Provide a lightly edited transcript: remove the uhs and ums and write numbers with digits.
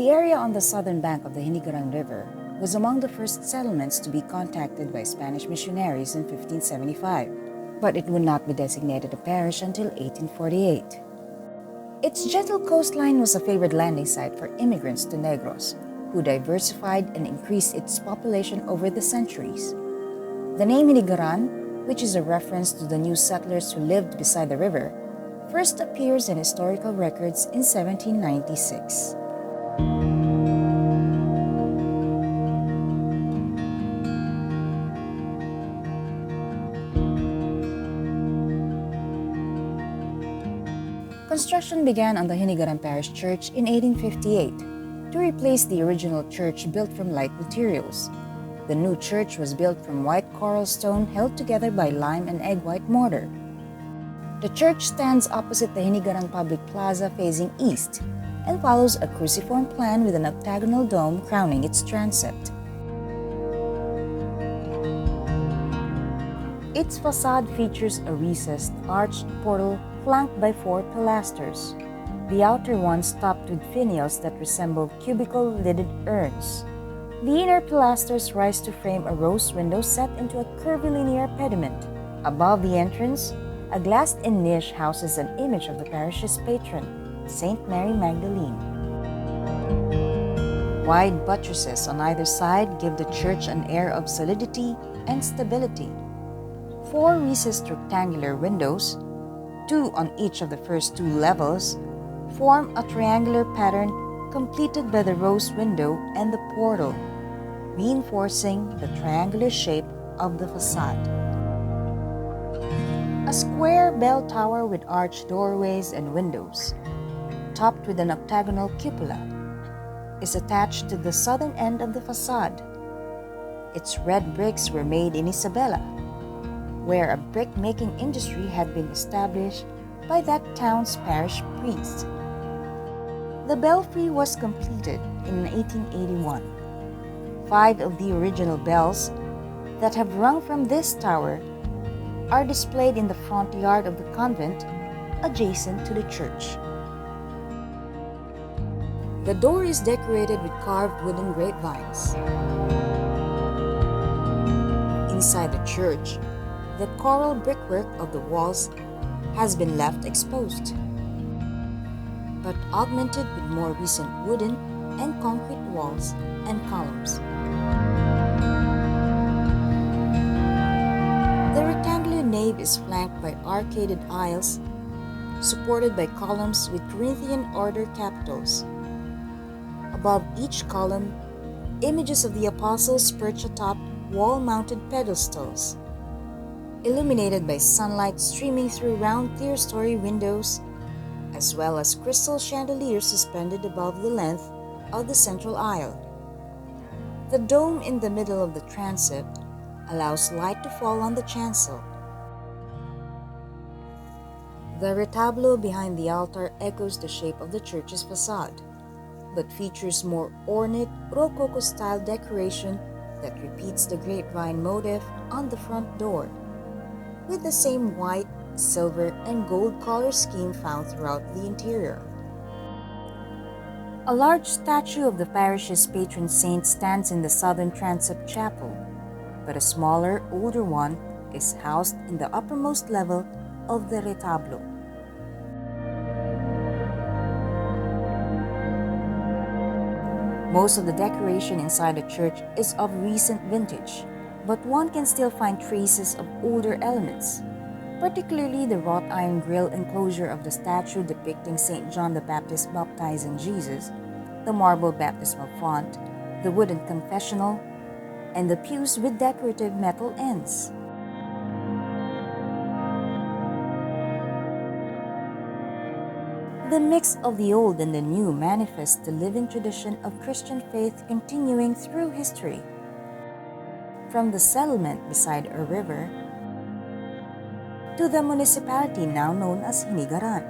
The area on the southern bank of the Hinigaran River was among the first settlements to be contacted by Spanish missionaries in 1575, but it would not be designated a parish until 1848. Its gentle coastline was a favored landing site for immigrants to Negros, who diversified and increased its population over the centuries. The name Hinigaran, which is a reference to the new settlers who lived beside the river, first appears in historical records in 1796. Construction began on the Hinigaran Parish Church in 1858 to replace the original church built from light materials. The new church was built from white coral stone held together by lime and egg white mortar. The church stands opposite the Hinigaran Public Plaza facing east and follows a cruciform plan with an octagonal dome crowning its transept. Its facade features a recessed arched portal flanked by 4 pilasters, the outer ones topped with finials that resemble cubical-lidded urns. The inner pilasters rise to frame a rose window set into a curvilinear pediment. Above the entrance, a glassed-in niche houses an image of the parish's patron, Saint Mary Magdalene. Wide buttresses on either side give the church an air of solidity and stability. 4 recessed rectangular windows, 2 on each of the first 2 levels, form a triangular pattern completed by the rose window and the portal, reinforcing the triangular shape of the facade. A square bell tower with arched doorways and windows, topped with an octagonal cupola, is attached to the southern end of the facade. Its red bricks were made in Isabela, where a brick-making industry had been established by that town's parish priest. The belfry was completed in 1881. 5 of the original bells that have rung from this tower are displayed in the front yard of the convent adjacent to the church. The door is decorated with carved wooden grapevines. Inside the church, the coral brickwork of the walls has been left exposed, but augmented with more recent wooden and concrete walls and columns. The rectangular nave is flanked by arcaded aisles, supported by columns with Corinthian order capitals. Above each column, images of the apostles perch atop wall-mounted pedestals, illuminated by sunlight streaming through round clear-story windows, as well as crystal chandeliers suspended above the length of the central aisle. The dome in the middle of the transept allows light to fall on the chancel. The retablo behind the altar echoes the shape of the church's facade, but features more ornate Rococo-style decoration that repeats the grapevine motif on the front door, with the same white, silver, and gold color scheme found throughout the interior. A large statue of the parish's patron saint stands in the southern transept chapel, but a smaller, older one is housed in the uppermost level of the retablo. Most of the decoration inside the church is of recent vintage, but one can still find traces of older elements, particularly the wrought iron grille enclosure of the statue depicting St. John the Baptist baptizing Jesus, the marble baptismal font, the wooden confessional, and the pews with decorative metal ends. The mix of the old and the new manifests the living tradition of Christian faith continuing through history. From the settlement beside a river to the municipality now known as Hinigaran.